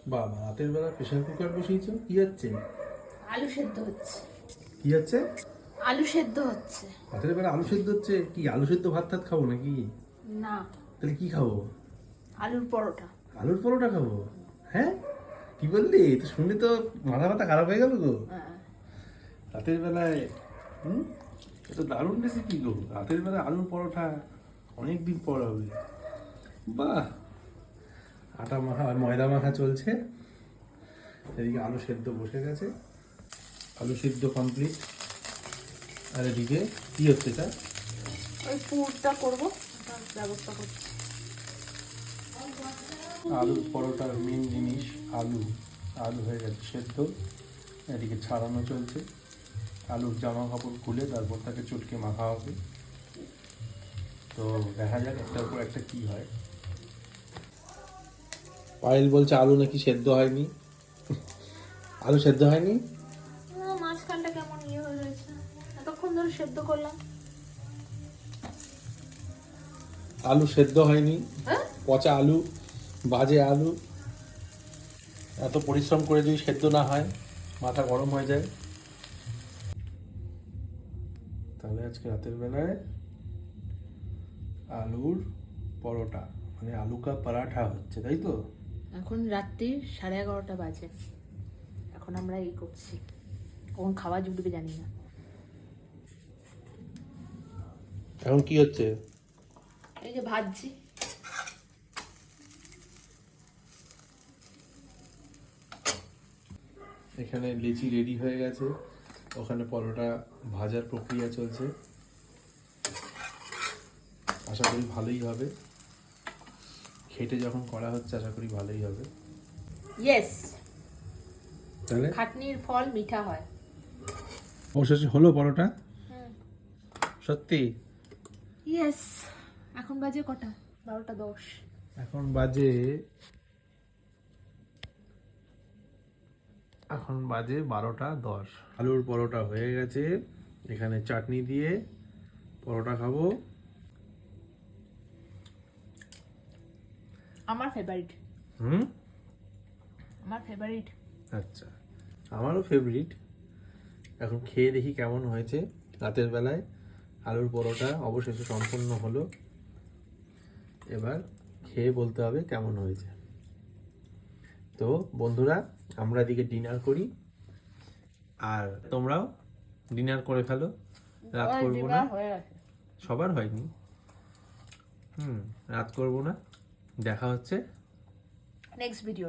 বাবা, রাতের বেলা pressure cooker বসিয়েছো, কি হচ্ছে? আলু সেদ্ধ হচ্ছে। কি হচ্ছে? আলু সেদ্ধ হচ্ছে। রাতের বেলা আলু সেদ্ধ হচ্ছে? কি আলু সেদ্ধ ভাত টাত খাবো নাকি? না, তাহলে কি খাবো? আলুর পরোটা। আলুর পরোটা খাবো? হ্যাঁ, কি বললি? তো শুনে তো মাথা ব্যথা খারাপ হয়ে গেল গো। হ্যাঁ। রাতের বেলায় এটা দারুণ রেসিপি গো। রাতের বেলায় আলুর পরোটা অনেকদিন পর হবে। বাহ, আটা মাখা আর ময়দা মাখা চলছে, এদিকে আলু সেদ্ধ বসে গেছে, আলু সেদ্ধ কমপ্লিট। আর এদিকে কি হচ্ছে এটা? ওই পুরটা করবো, তার ব্যবস্থা করছি। আলুর পরোটার মেন জিনিস আলু। আলু হয়ে গেছে সেদ্ধ, এদিকে ছাড়ানো চলছে। আলুর জামা কাপড় খুলে তারপর তাকে চটকে মাখা হবে। তো দেখা যাক একটার পর একটা কি হয়। পায়েল বলছে আলু নাকি সেদ্ধ হয়নি। আলু সেদ্ধ হয়নি? মাঝখানটা কেমন ইয়ে হয়ে রয়েছে, এতক্ষণ ধরে সেদ্ধ করলাম। আলু সেদ্ধ হয়নি, হ্যাঁ? পচা আলু, বাজে আলু। এত পরিশ্রম করে যদি সেদ্ধ না হয়, মাথা গরম হয়ে যায়। তাহলে আজকে রাতের বেলায় আলুর পরোটা, মানে আলু কা পরাঠা হচ্ছে, তাই তো? এখন রাত্রি 11:30 বাজে, এখন আমরা এই করছি, কখন খাওয়া জুটবে জানি না। এখন কি হচ্ছে? এই যে ভাজছি। এখানে লেচি রেডি হয়ে গেছে, ওখানে পরোটা ভাজার প্রক্রিয়া চলছে। আশা করি ভালোই হবে, খেটে যখন করা হচ্ছে আশা করি ভালোই হবে। ইয়েস, তাহলে খাটনির ফল মিঠা হয়। অবশেষে হলো পরোটা, সত্যি? ইয়েস। এখন বাজে কটা? 12:10। এখন বাজে 12:10। আলুর পরোটা হয়ে গেছে, এখানে চাটনি দিয়ে পরোটা খাবো। আমার ফেভারিট। হুম, আমার ফেভারিট। আচ্ছা, আমারও ফেভারিট। এখন খেয়ে দেখি কেমন হয়েছে। রাতের বেলায় আলুর পরোটা অবশেষে সম্পূর্ণ হলো, এবার খেয়ে বলতে হবে কেমন হয়েছে। তো বন্ধুরা, আমরা এদিকে ডিনার করি, আর তোমরাও ডিনার করে ফেলো, রাত করবো না। সবার হয়নি, রাত করবো না। দেখা হচ্ছে নেক্সট ভিডিও।